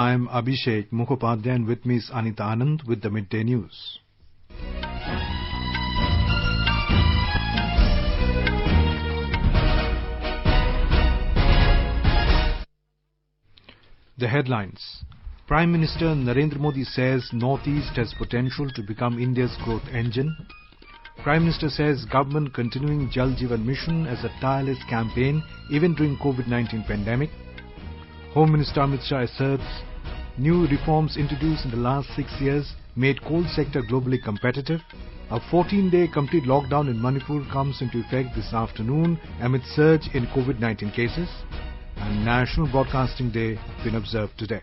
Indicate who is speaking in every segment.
Speaker 1: I'm Abhishek Mukhopadhyay and with me is Anita Anand with the Midday News. The headlines. Prime Minister Narendra Modi says Northeast has potential to become India's growth engine. Prime Minister says government continuing Jal Jeevan Mission as a tireless campaign even during COVID-19 pandemic. Home Minister Amit Shah asserts new reforms introduced in the last 6 years made coal sector globally competitive. A 14-day complete lockdown in Manipur comes into effect this afternoon amid surge in COVID-19 cases. And National Broadcasting Day been observed today.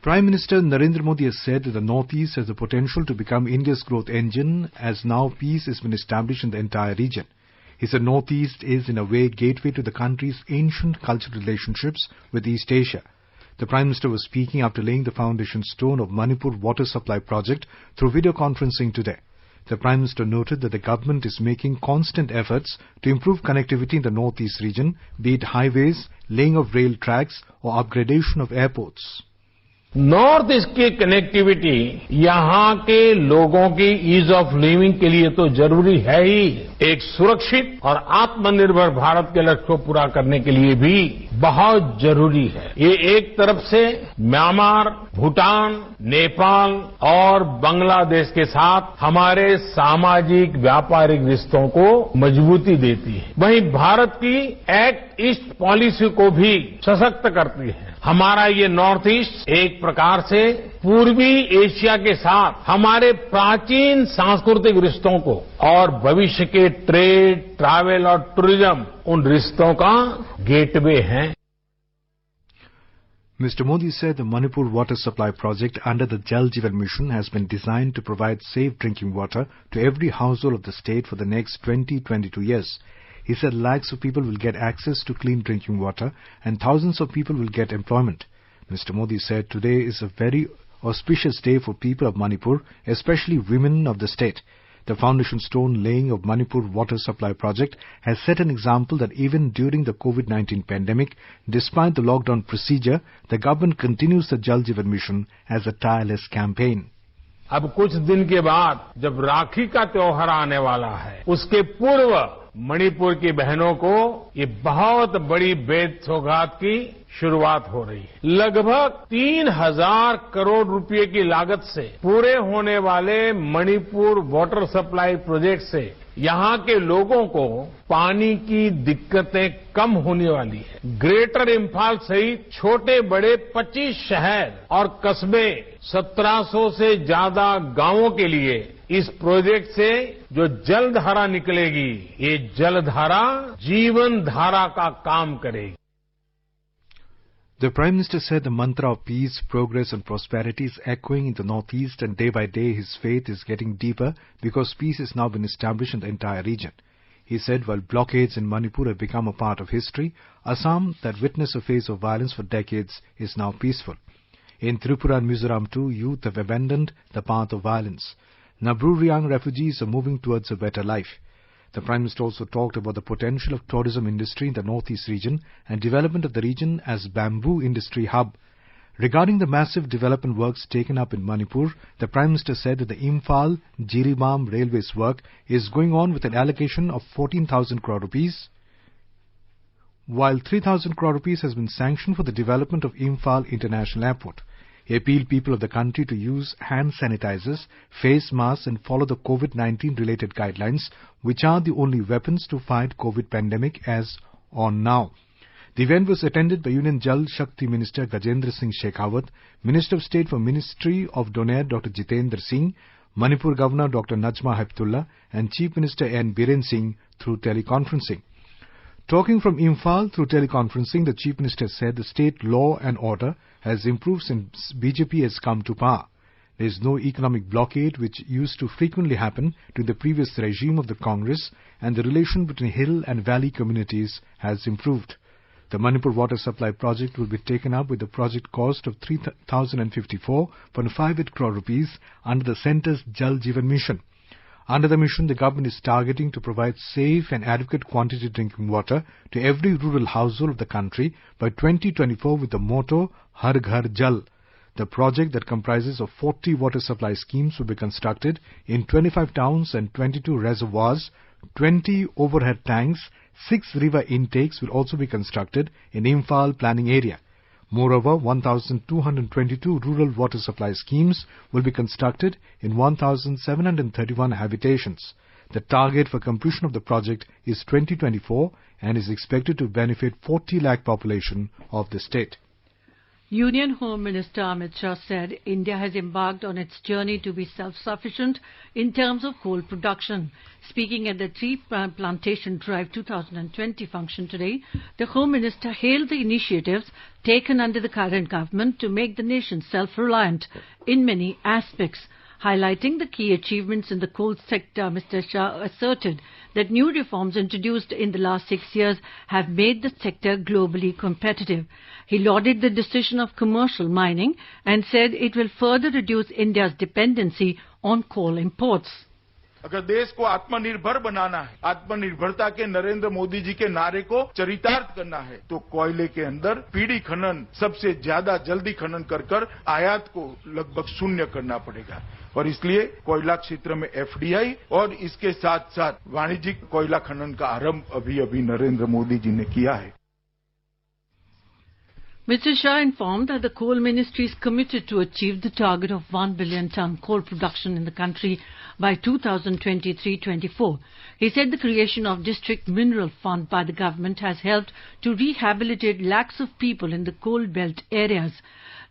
Speaker 1: Prime Minister Narendra Modi has said that the Northeast has the potential to become India's growth engine as now peace has been established in the entire region. He said Northeast is in a way gateway to the country's ancient cultural relationships with East Asia. The Prime Minister was speaking after laying the foundation stone of Manipur water supply project through video conferencing today. The Prime Minister noted that the government is making constant efforts to improve connectivity in the Northeast region, be it highways, laying of rail tracks or upgradation of airports.
Speaker 2: North east की connectivity यहां के लोगों की ease of living के लिए तो जरूरी है ही, एक सुरक्षित और आत्मनिर्भर भारत के लक्ष्य को पूरा करने के लिए भी बहुत जरूरी है। ये एक तरफ से म्यांमार, भूटान, नेपाल और बांग्लादेश के साथ हमारे सामाजिक व्यापारिक रिश्तों को मजबूती देती है, वहीं भारत की एक्ट ईस्ट पॉलिसी को भी सशक्त करती है। हमारा ये नॉर्थ ईस्ट एक प्रकार से पूर्वी एशिया के साथ हमारे प्राचीन सांस्कृतिक रिश्तों को और भविष्य के ट्रेड, ट्रैवल और टूरिज्म उन रिश्तों का गेटवे है।
Speaker 1: Mr. Modi said the Manipur water supply project under the Jal Jeevan Mission has been designed to provide safe drinking water to every household of the state for the next 20-22 years. He said lakhs of people will get access to clean drinking water and thousands of people will get employment. Mr. Modi said today is a very auspicious day for people of Manipur, especially women of the state. The foundation stone laying of Manipur water supply project has set an example that even during the COVID-19 pandemic, despite the lockdown procedure, the government continues the Jal Jeevan Mission as a tireless campaign.
Speaker 2: अब कुछ दिन के बाद जब राखी का त्योहार आने वाला है, उसके पूर्व मणिपुर की बहनों को ये बहुत बड़ी बेद सौगात की शुरुआत हो रही है। लगभग 3,000 करोड़ रुपए की लागत से पूरे होने वाले मणिपुर वाटर सप्लाई प्रोजेक्ट से यहां के लोगों को पानी की दिक्कतें कम होने वाली है। ग्रेटर इम्फाल सहित छोटे बड़े 25 शहर और कस्बे 1700 से ज्यादा गांवों के लिए इस प्रोजेक्ट से जो जलधारा निकलेगी, ये जलधारा जीवन धारा का काम करेगी।
Speaker 1: The Prime Minister said the mantra of peace, progress and prosperity is echoing in the Northeast and day by day his faith is getting deeper because peace has now been established in the entire region. He said while blockades in Manipur have become a part of history, Assam, that witnessed a phase of violence for decades, is now peaceful. In Tripura and Mizoram too, youth have abandoned the path of violence. Nabruriang refugees are moving towards a better life. The Prime Minister also talked about the potential of tourism industry in the Northeast region and development of the region as bamboo industry hub. Regarding the massive development works taken up in Manipur, the Prime Minister said that the Imphal-Jiribam railways work is going on with an allocation of 14,000 crore rupees, while 3,000 crore rupees has been sanctioned for the development of Imphal International Airport. He appealed people of the country to use hand sanitizers, face masks and follow the COVID-19 related guidelines, which are the only weapons to fight COVID pandemic as on now. The event was attended by Union Jal Shakti Minister Gajendra Singh Shekhawat, Minister of State for Ministry of Donaire Dr. Jitendra Singh, Manipur Governor Dr. Najma Heptullah and Chief Minister N. Biren Singh through teleconferencing. Talking from Imphal through teleconferencing, the Chief Minister said the state law and order has improved since BJP has come to power. There is no economic blockade which used to frequently happen to the previous regime of the Congress, and the relation between hill and valley communities has improved. The Manipur water supply project will be taken up with a project cost of 3,054.58 crore rupees under the centre's Jal Jeevan Mission. Under the mission, the government is targeting to provide safe and adequate quantity drinking water to every rural household of the country by 2024 with the motto Har Ghar Jal. The project, that comprises of 40 water supply schemes, will be constructed in 25 towns and 22 reservoirs, 20 overhead tanks, 6 river intakes will also be constructed in Imphal planning area. Moreover, 1,222 rural water supply schemes will be constructed in 1,731 habitations. The target for completion of the project is 2024 and is expected to benefit 40 lakh population of the state.
Speaker 3: Union Home Minister Amit Shah said India has embarked on its journey to be self-sufficient in terms of coal production. Speaking at the Tree Plantation Drive 2020 function today, the Home Minister hailed the initiatives taken under the current government to make the nation self-reliant in many aspects. Highlighting the key achievements in the coal sector, Mr. Shah asserted that new reforms introduced in the last 6 years have made the sector globally competitive. He lauded the decision of commercial mining and said it will further reduce India's dependency on coal imports.
Speaker 4: अगर देश को आत्मनिर्भर बनाना है, आत्मनिर्भरता के नरेंद्र मोदी जी के नारे को चरितार्थ करना है, तो कोयले के अंदर पीढ़ी खनन सबसे ज्यादा जल्दी खनन कर आयात को लगभग शून्य करना पड़ेगा। और इसलिए कोयला क्षेत्र में एफडीआई और इसके साथ साथ वाणिज्यिक कोयला खनन का आरंभ अभी नरेंद्र मोदी जी ने किया है।
Speaker 3: Mr. Shah informed that the Coal Ministry is committed to achieve the target of 1 billion ton coal production in the country by 2023-24. He said the creation of District Mineral Fund by the government has helped to rehabilitate lakhs of people in the coal belt areas.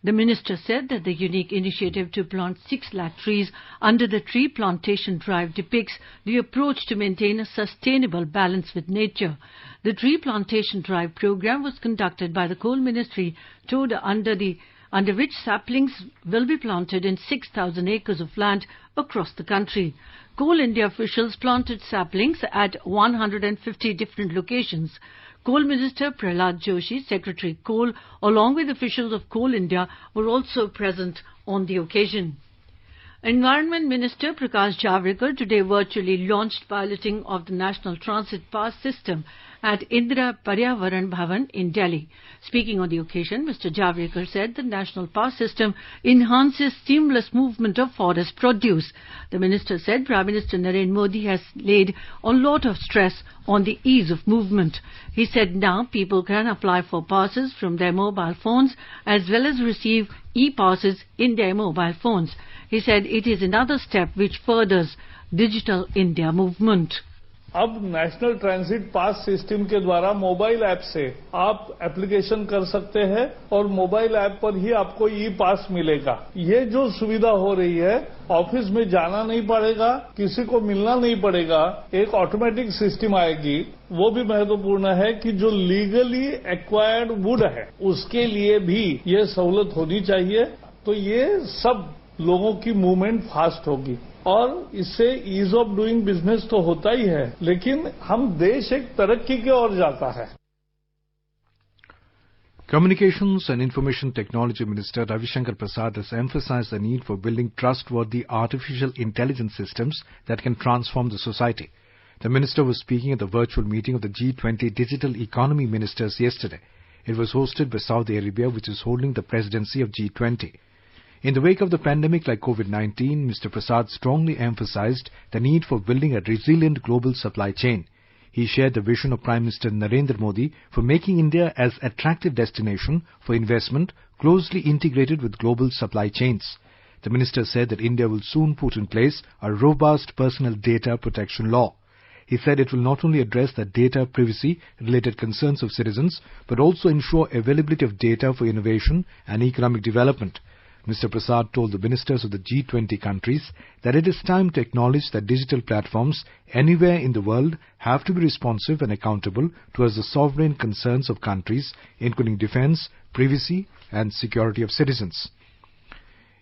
Speaker 3: The minister said that the unique initiative to plant 6 lakh trees under the Tree Plantation Drive depicts the approach to maintain a sustainable balance with nature. The Tree Plantation Drive program was conducted by the Coal Ministry, under which saplings will be planted in 6,000 acres of land across the country. Coal India officials planted saplings at 150 different locations. Coal Minister Prahlad Joshi, Secretary Coal, along with officials of Coal India, were also present on the occasion. Environment Minister Prakash Javadekar today virtually launched piloting of the National Transit Pass System at Indira Paryavaran Bhavan in Delhi. Speaking on the occasion, Mr. Javadekar said the National Pass System enhances seamless movement of forest produce. The minister said Prime Minister Narendra Modi has laid a lot of stress on the ease of movement. He said now people can apply for passes from their mobile phones as well as receive e-passes in their mobile phones. He said it is another step which furthers Digital India movement.
Speaker 5: अब national transit pass system के द्वारा mobile app से आप application कर सकते हैं और mobile app पर ही आपको ई पास मिलेगा। ये जो सुविधा हो रही है, ऑफिस में जाना नहीं पड़ेगा, किसी को मिलना नहीं पड़ेगा, एक ऑटोमेटिक सिस्टम आएगी। वो भी महत्वपूर्ण है कि जो लीगली एक्वायर्ड वुड है उसके लिए भी ये सहूलत होनी चाहिए। तो ये सब लोगों की मूवमेंट फास्ट होगी और इससे ईज ऑफ डूइंग बिजनेस तो होता ही है, लेकिन हम देश एक तरक्की की ओर जाता है।
Speaker 1: Communications and Information Technology Minister Ravi Shankar Prasad has emphasized the need for building trustworthy artificial intelligence systems that can transform the society. The minister was speaking at the virtual meeting of the G20 Digital Economy Ministers yesterday. It was hosted by Saudi Arabia, which is holding the presidency of G20. In the wake of the pandemic like COVID-19, Mr. Prasad strongly emphasized the need for building a resilient global supply chain. He shared the vision of Prime Minister Narendra Modi for making India as an attractive destination for investment closely integrated with global supply chains. The minister said that India will soon put in place a robust personal data protection law. He said it will not only address the data privacy-related concerns of citizens, but also ensure availability of data for innovation and economic development. Mr. Prasad told the ministers of the G20 countries that it is time to acknowledge that digital platforms anywhere in the world have to be responsive and accountable towards the sovereign concerns of countries, including defence, privacy and security of citizens.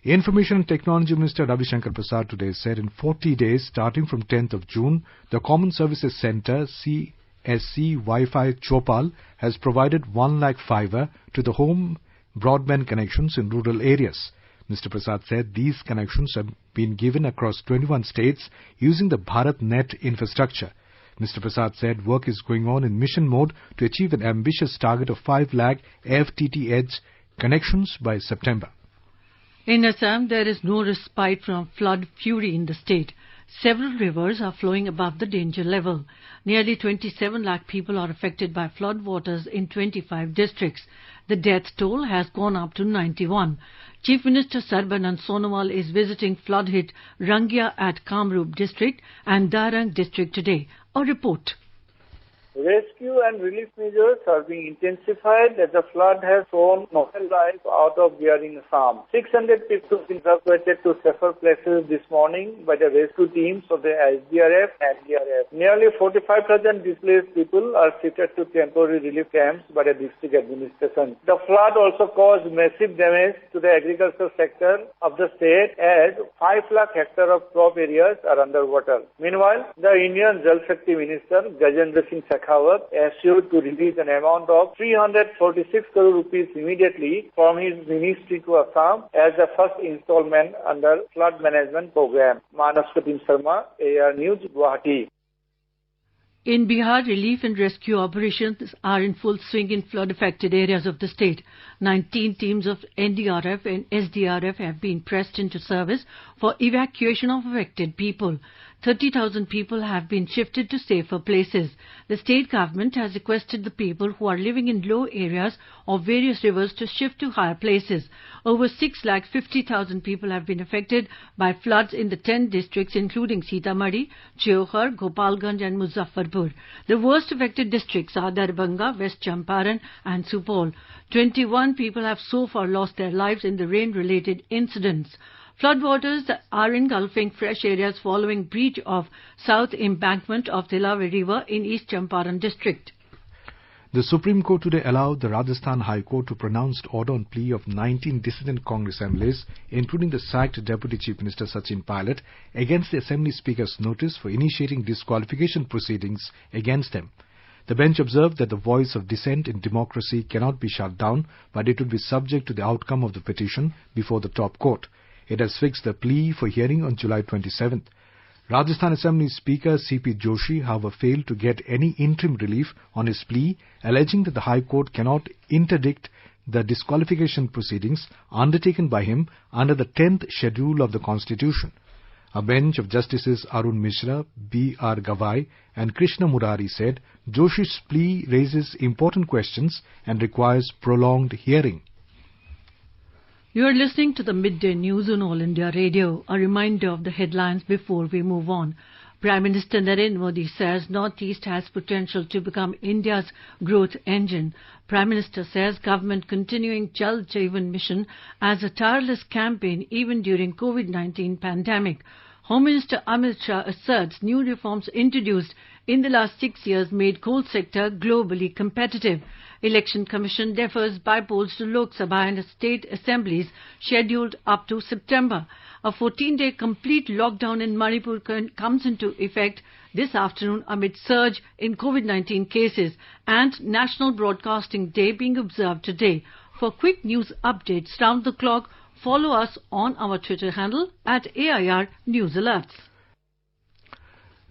Speaker 1: Information and Technology Minister Ravi Shankar Prasad today said in 40 days, starting from 10th of June, the Common Services Centre, CSC Wi-Fi Chopal, has provided 1 lakh fibre to the home broadband connections in rural areas. Mr. Prasad said these connections have been given across 21 states using the BharatNet infrastructure. Mr. Prasad said work is going on in mission mode to achieve an ambitious target of 5 lakh FTTH connections by September.
Speaker 3: In Assam, there is no respite from flood fury in the state. Several rivers are flowing above the danger level. Nearly 27 lakh people are affected by flood waters in 25 districts. The death toll has gone up to 91. Chief Minister Sarbanand Sonowal is visiting flood-hit Rangia at Kamrup district and Darang district today. A report.
Speaker 6: Rescue and relief measures are being intensified as the flood has thrown normal life out of bearing Assam. 600 people have been evacuated to safer places this morning by the rescue teams of the SDRF and DRF. Nearly 45,000 displaced people are shifted to temporary relief camps by the district administration. The flood also caused massive damage to the agricultural sector of the state as 5 lakh hectares of crop areas are underwater. Meanwhile, the Indian Jal Shakti Minister Gajendra Singh assured to release an amount of 346 crore rupees immediately from his ministry to Assam as the first installment under flood management program. Manaskatim Sharma, AR News, Guwahati.
Speaker 3: In Bihar, relief and rescue operations are in full swing in flood-affected areas of the state. 19 teams of NDRF and SDRF have been pressed into service for evacuation of affected people. 30,000 people have been shifted to safer places. The state government has requested the people who are living in low areas of various rivers to shift to higher places. Over 650,000 people have been affected by floods in the 10 districts including Sitamarhi, Chiohar, Gopalganj and Muzaffarpur. The worst affected districts are Darbhanga, West Champaran and Supol. 21 people have so far lost their lives in the rain-related incidents. Floodwaters are engulfing fresh areas following breach of south embankment of Tilawe River in East Champaran district.
Speaker 1: The Supreme Court today allowed the Rajasthan High Court to pronounce order on plea of 19 dissident Congress MLAs, including the sacked Deputy Chief Minister Sachin Pilot, against the Assembly Speaker's notice for initiating disqualification proceedings against them. The bench observed that the voice of dissent in democracy cannot be shut down, but it would be subject to the outcome of the petition before the top court. It has fixed the plea for hearing on July 27th. Rajasthan Assembly Speaker C.P. Joshi, however, failed to get any interim relief on his plea, alleging that the High Court cannot interdict the disqualification proceedings undertaken by him under the 10th schedule of the Constitution. A bench of Justices Arun Mishra, B.R. Gavai and Krishna Murari said Joshi's plea raises important questions and requires prolonged hearing.
Speaker 3: You are listening to the Midday News on All India Radio. A reminder of the headlines before we move on. Prime Minister Narendra Modi says Northeast has potential to become India's growth engine. Prime Minister says government continuing Jal Jeevan mission as a tireless campaign even during COVID-19 pandemic. Home Minister Amit Shah asserts new reforms introduced in the last 6 years made coal sector globally competitive. Election Commission defers by polls to Lok Sabha and state assemblies scheduled up to September. A 14-day complete lockdown in Manipur comes into effect this afternoon amid surge in COVID-19 cases and National Broadcasting Day being observed today. For quick news updates round the clock, follow us on our Twitter handle at AIR News Alerts.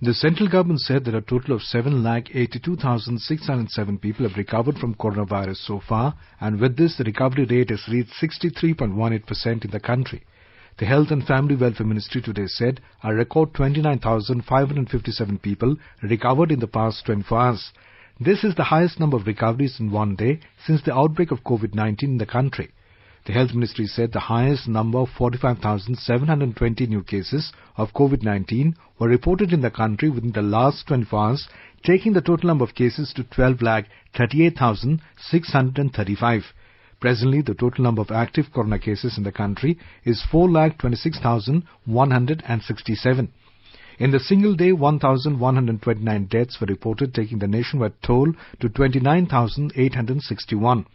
Speaker 1: The central government said that a total of 7,82,607 people have recovered from coronavirus so far, and with this the recovery rate has reached 63.18% in the country. The Health and Family Welfare Ministry today said a record 29,557 people recovered in the past 24 hours. This is the highest number of recoveries in one day since the outbreak of COVID-19 in the country. The Health Ministry said the highest number of 45,720 new cases of COVID-19 were reported in the country within the last 24 hours, taking the total number of cases to 12,38,635. Presently, the total number of active corona cases in the country is 4,26,167. In the single day, 1,129 deaths were reported, taking the nationwide toll to 29,861.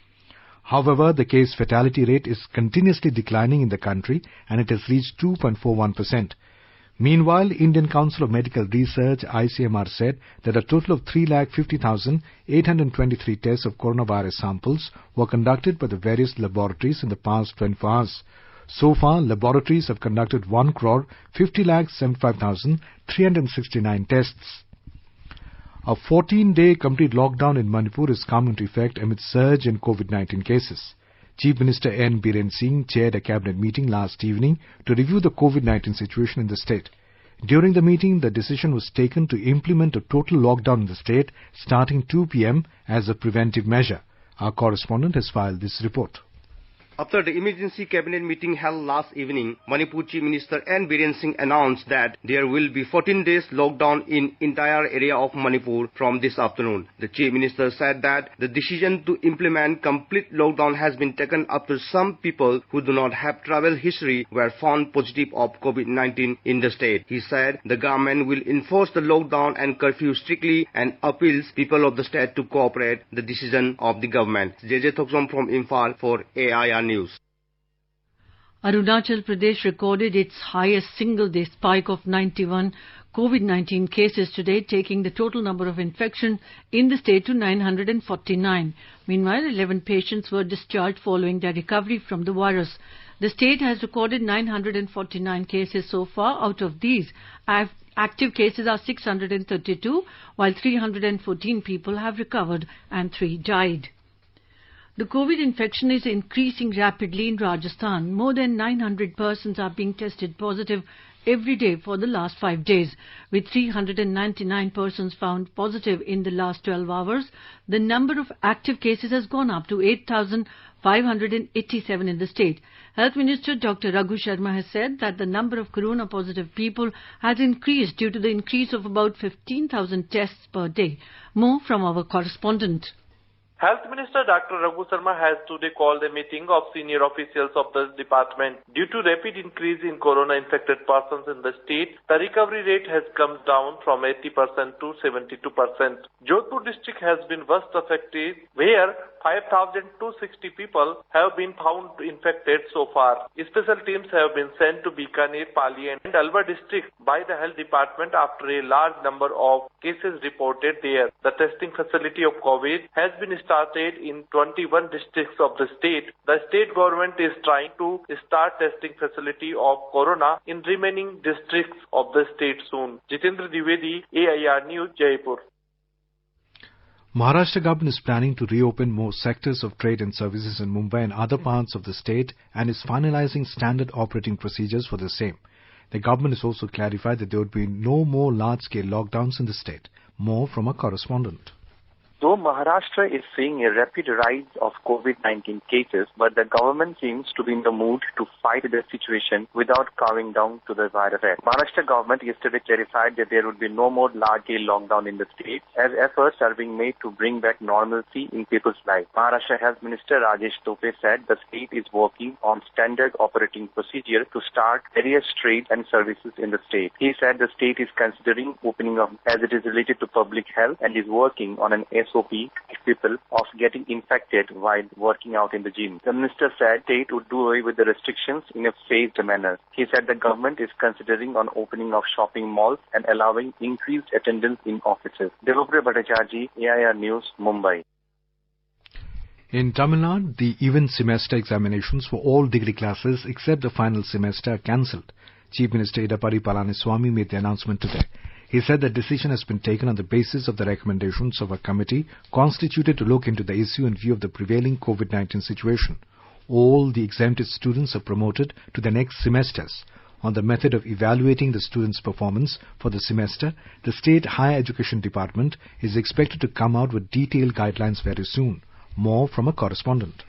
Speaker 1: However, the case fatality rate is continuously declining in the country and it has reached 2.41%. Meanwhile, Indian Council of Medical Research ICMR said that a total of 3,50,823 tests of coronavirus samples were conducted by the various laboratories in the past 24 hours. So far, laboratories have conducted 1,50,75,369 tests. A 14-day complete lockdown in Manipur has come into effect amid surge in COVID-19 cases. Chief Minister N. Biren Singh chaired a cabinet meeting last evening to review the COVID-19 situation in the state. During the meeting, the decision was taken to implement a total lockdown in the state starting 2 p.m. as a preventive measure. Our correspondent has filed this report.
Speaker 7: After the emergency cabinet meeting held last evening, Manipur Chief Minister N. Biren Singh announced that there will be 14 days lockdown in entire area of Manipur from this afternoon. The Chief Minister said that the decision to implement complete lockdown has been taken after some people who do not have travel history were found positive of COVID-19 in the state. He said the government will enforce the lockdown and curfew strictly and appeals people of the state to cooperate the decision of the government. JJ Thoksom from Imphal for AIR News.
Speaker 3: Arunachal Pradesh recorded its highest single-day spike of 91 COVID-19 cases today, taking the total number of infections in the state to 949. Meanwhile, 11 patients were discharged following their recovery from the virus. The state has recorded 949 cases so far. Out of these, active cases are 632, while 314 people have recovered and 3 died. The COVID infection is increasing rapidly in Rajasthan. More than 900 persons are being tested positive every day for the last 5 days. With 399 persons found positive in the last 12 hours, the number of active cases has gone up to 8,587 in the state. Health Minister Dr. Raghu Sharma has said that the number of corona-positive people has increased due to the increase of about 15,000 tests per day. More from our correspondent.
Speaker 8: Health Minister Dr. Raghu Sharma has today called a meeting of senior officials of the department. Due to rapid increase in corona-infected persons in the state, the recovery rate has come down from 80% to 72%. Jodhpur district has been worst affected, where 5,260 people have been found infected so far. Special teams have been sent to Bikaner, Pali and Alwar district by the health department after a large number of cases reported there. The testing facility of COVID has been started in 21 districts of the state. The state government is trying to start testing facility of corona in remaining districts of the state soon. Jitendra Dwivedi, AIR News, Jaipur.
Speaker 1: Maharashtra government is planning to reopen more sectors of trade and services in Mumbai and other parts of the state and is finalizing standard operating procedures for the same. The government has also clarified that there would be no more large-scale lockdowns in the state. More from a correspondent.
Speaker 9: Though Maharashtra is seeing a rapid rise of COVID-19 cases, but the government seems to be in the mood to fight the situation without cowing down to the virus. Maharashtra government yesterday clarified that there would be no more large-scale lockdown in the state, as efforts are being made to bring back normalcy in people's lives. Maharashtra Health Minister Rajesh Tope said the state is working on standard operating procedure to start various trade and services in the state. He said the state is considering opening up as it is related to public health and is working on an SOP people of getting infected while working out in the gym. The minister said state would do away with the restrictions in a phased manner. He said the government is considering on opening of shopping malls and allowing increased attendance in offices. Devendra Bhattacharjee, AIR News, Mumbai.
Speaker 1: In Tamil Nadu, the even semester examinations for all degree classes except the final semester are cancelled. Chief Minister Edappadi Palaniswamy made the announcement today. He said the decision has been taken on the basis of the recommendations of a committee constituted to look into the issue in view of the prevailing COVID-19 situation. All the exempted students are promoted to the next semesters. On the method of evaluating the students' performance for the semester, the State Higher Education Department is expected to come out with detailed guidelines very soon. More from a correspondent.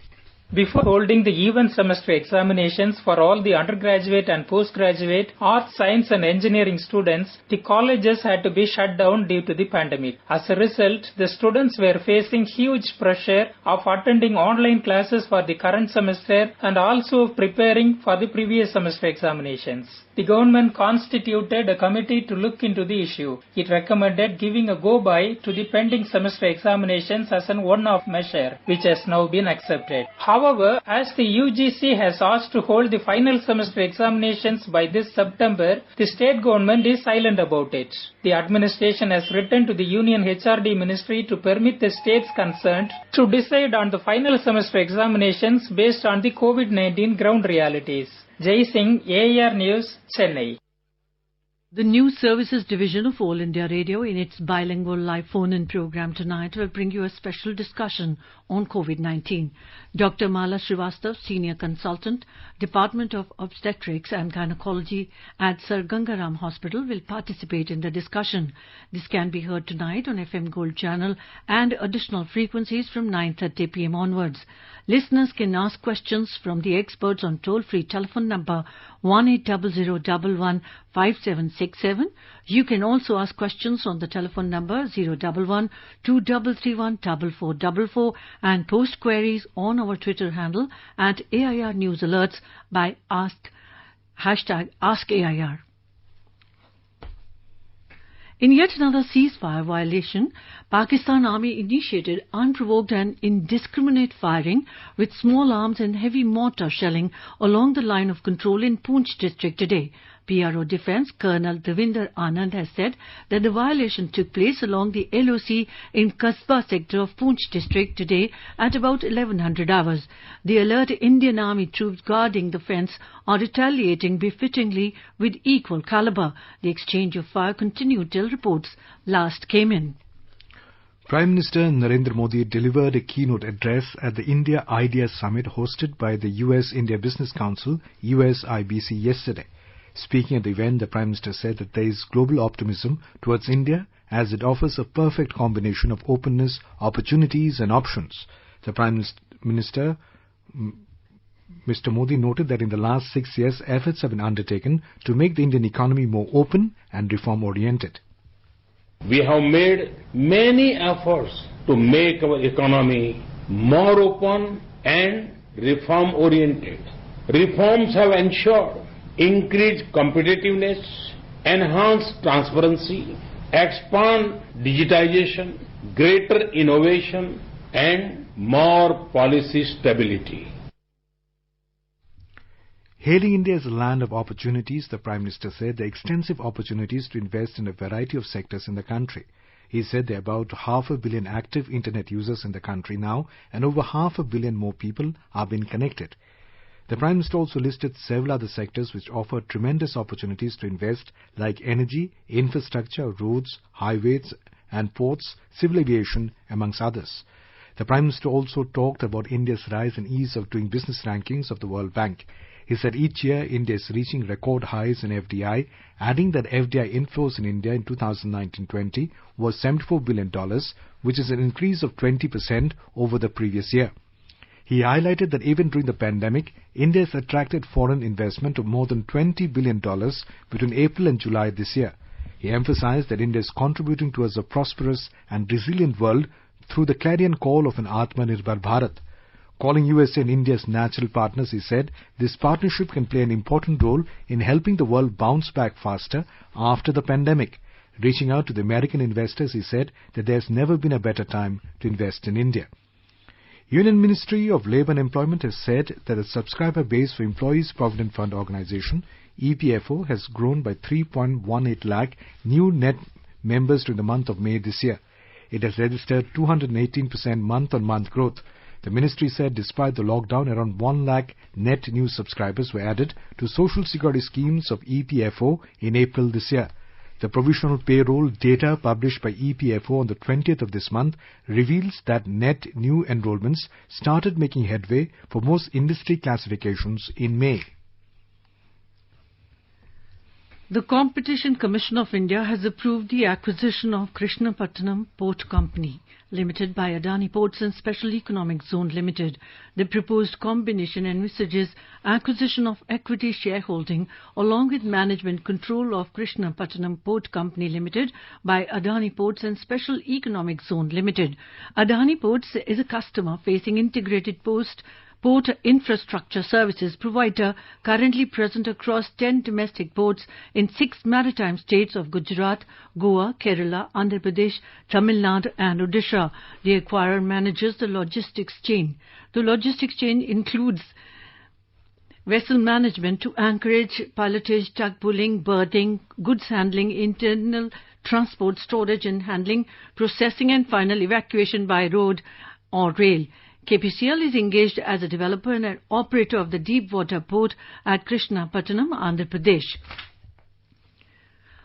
Speaker 10: Before holding the even semester examinations for all the undergraduate and postgraduate arts, science and engineering students, the colleges had to be shut down due to the pandemic. As a result, the students were facing huge pressure of attending online classes for the current semester and also preparing for the previous semester examinations. The government constituted a committee to look into the issue. It recommended giving a go-by to the pending semester examinations as an one-off measure, which has now been accepted. However, as the UGC has asked to hold the final semester examinations by this September, the state government is silent about it. The administration has written to the Union HRD Ministry to permit the states concerned to decide on the final semester examinations based on the COVID-19 ground realities. Jai Singh, AIR News, Chennai.
Speaker 3: The News Services Division of All India Radio, in its bilingual live phone-in program tonight, will bring you a special discussion on COVID-19. Dr. Mala Srivastava, Senior Consultant, Department of Obstetrics and Gynecology at Sir Gangaram Hospital, will participate in the discussion. This can be heard tonight on FM Gold Channel and additional frequencies from 9:30 p.m. onwards. Listeners can ask questions from the experts on toll-free telephone number 1800115767. You can also ask questions on the telephone number 011-2331-4444 and post queries on our Twitter handle at AIR News Alerts by #AskAIR. In yet another ceasefire violation, Pakistan Army initiated unprovoked and indiscriminate firing with small arms and heavy mortar shelling along the line of control in Poonch district today. PRO Defence Colonel Devinder Anand has said that the violation took place along the LOC in Kasba sector of Poonch district today at about 1100 hours. The alert Indian Army troops guarding the fence are retaliating befittingly with equal caliber. The exchange of fire continued till reports last came in.
Speaker 1: Prime Minister Narendra Modi delivered a keynote address at the India Ideas Summit hosted by the US-India Business Council, USIBC, yesterday. Speaking at the event, the Prime Minister said that there is global optimism towards India as it offers a perfect combination of openness, opportunities and options. The Prime Minister, Mr. Modi, noted that in the last 6 years, efforts have been undertaken to make the Indian economy more open and reform-oriented.
Speaker 2: We have made many efforts to make our economy more open and reform-oriented. Reforms have ensured increased competitiveness, enhanced transparency, expand digitization, greater innovation, and more policy stability.
Speaker 1: Hailing India as a land of opportunities, the Prime Minister said there are extensive opportunities to invest in a variety of sectors in the country. He said there are about 500 million active internet users in the country now, and over 500 million more people are being connected. The Prime Minister also listed several other sectors which offer tremendous opportunities to invest, like energy, infrastructure, roads, highways and ports, civil aviation, amongst others. The Prime Minister also talked about India's rise and ease of doing business rankings of the World Bank. He said each year India is reaching record highs in FDI, adding that FDI inflows in India in 2019-20 was $74 billion, which is an increase of 20% over the previous year. He highlighted that even during the pandemic, India has attracted foreign investment of more than $20 billion between April and July this year. He emphasized that India is contributing towards a prosperous and resilient world through the clarion call of an Atmanirbhar Bharat. Calling USA and India's natural partners, he said, this partnership can play an important role in helping the world bounce back faster after the pandemic. Reaching out to the American investors, he said that there has never been a better time to invest in India. Union Ministry of Labour and Employment has said that the subscriber base for Employees Provident Fund Organisation, EPFO, has grown by 3.18 lakh new net members during the month of May this year. It has registered 218% month-on-month growth. The ministry said despite the lockdown, around 1 lakh net new subscribers were added to social security schemes of EPFO in April this year. The provisional payroll data published by EPFO on the 20th of this month reveals that net new enrollments started making headway for most industry classifications in May.
Speaker 3: The Competition Commission of India has approved the acquisition of Krishnapatnam Port Company Limited by Adani Ports and Special Economic Zone Limited. The proposed combination envisages acquisition of equity shareholding along with management control of Krishnapatnam Port Company Limited by Adani Ports and Special Economic Zone Limited. Adani Ports is a customer-facing integrated port infrastructure services provider currently present across 10 domestic ports in 6 maritime states of Gujarat, Goa, Kerala, Andhra Pradesh, Tamil Nadu and Odisha. The acquirer manages the logistics chain. The logistics chain includes vessel management to anchorage, pilotage, tug pulling, berthing, goods handling, internal transport, storage and handling, processing and final evacuation by road or rail. KPCL is engaged as a developer and an operator of the deep water port at Krishnapatnam, Andhra Pradesh.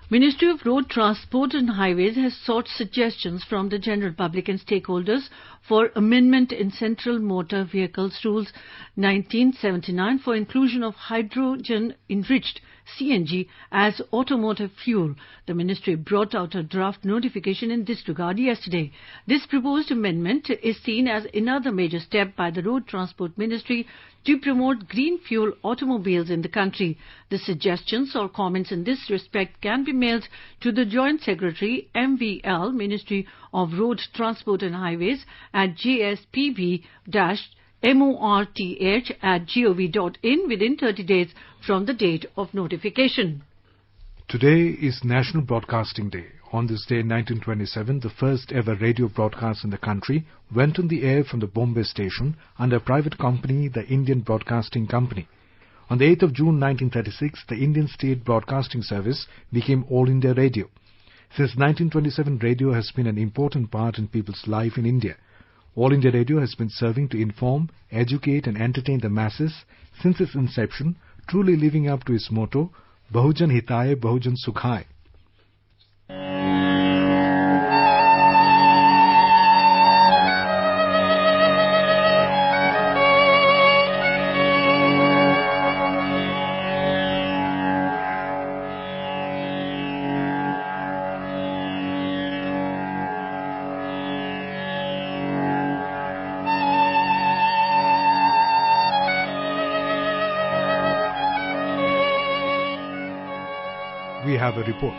Speaker 3: Ministry of Road Transport and Highways has sought suggestions from the general public and stakeholders for amendment in Central Motor Vehicles Rules 1979 for inclusion of hydrogen-enriched CNG as automotive fuel. The ministry brought out a draft notification in this regard yesterday. This proposed amendment is seen as another major step by the Road Transport Ministry to promote green fuel automobiles in the country. The suggestions or comments in this respect can be mailed to the Joint Secretary, MVL, Ministry of Road Transport and Highways at jspb-morth@gov.in within 30 days from the date of notification.
Speaker 1: Today is National Broadcasting Day. On this day in 1927, the first ever radio broadcast in the country went on the air from the Bombay station under a private company, the Indian Broadcasting Company. On the 8th of June 1936, the Indian State Broadcasting Service became All India Radio. Since 1927, radio has been an important part in people's life in India. All India Radio has been serving to inform, educate and entertain the masses since its inception, truly living up to its motto, Bahujan Hitaya, Bahujan Sukhay. We have a report.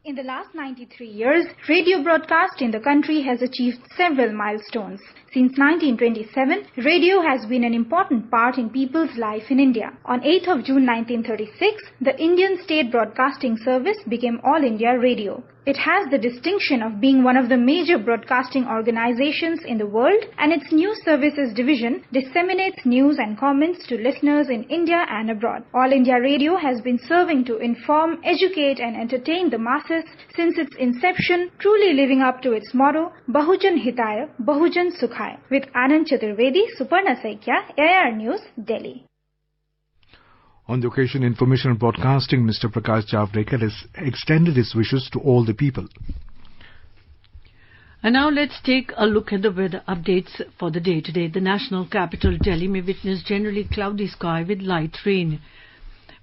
Speaker 11: In the last 93 years, radio broadcast in the country has achieved several milestones. Since 1927, radio has been an important part in people's life in India. On 8th of June 1936, the Indian State Broadcasting Service became All India Radio. It has the distinction of being one of the major broadcasting organizations in the world, and its news services division disseminates news and comments to listeners in India and abroad. All India Radio has been serving to inform, educate and entertain the masses since its inception, truly living up to its motto, Bahujan Hitaya, Bahujan Sukhay. With Anand Chaturvedi, Suparna Saikia, AIR News, Delhi.
Speaker 1: On the occasion, Information and Broadcasting Minister Prakash Javadekar has extended his wishes to all the people.
Speaker 3: And now let's take a look at the weather updates for the day today. The national capital, Delhi, may witness generally cloudy sky with light rain.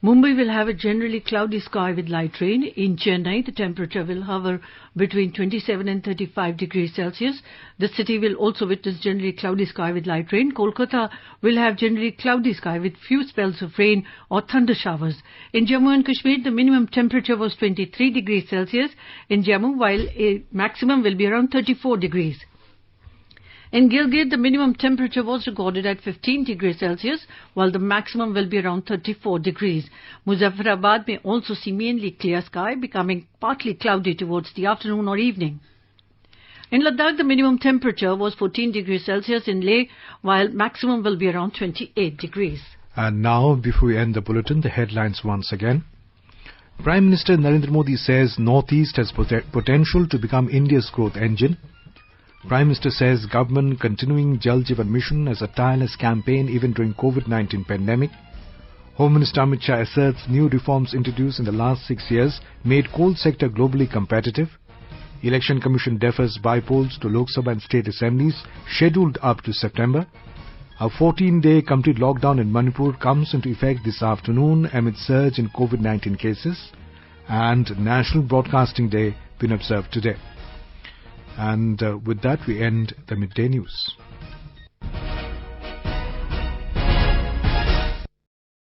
Speaker 3: Mumbai will have a generally cloudy sky with light rain. In Chennai, the temperature will hover between 27 and 35 degrees Celsius. The city will also witness generally cloudy sky with light rain. Kolkata will have generally cloudy sky with few spells of rain or thunder showers. In Jammu and Kashmir, the minimum temperature was 23 degrees Celsius in Jammu, while a maximum will be around 34 degrees. In Gilgit, the minimum temperature was recorded at 15 degrees Celsius, while the maximum will be around 34 degrees. Muzaffarabad may also see mainly clear sky, becoming partly cloudy towards the afternoon or evening. In Ladakh, the minimum temperature was 14 degrees Celsius in Leh, while maximum will be around 28 degrees.
Speaker 1: And now, before we end the bulletin, the headlines once again. Prime Minister Narendra Modi says Northeast has potential to become India's growth engine. Prime Minister says government continuing Jal Jeevan Mission as a tireless campaign even during COVID-19 pandemic. Home Minister Amit Shah asserts new reforms introduced in the last 6 years made coal sector globally competitive. Election Commission defers by-polls to Lok Sabha and state assemblies scheduled up to September. A 14-day complete lockdown in Manipur comes into effect this afternoon amid surge in COVID-19 cases. And National Broadcasting Day been observed today. And with that, we end the Midday News.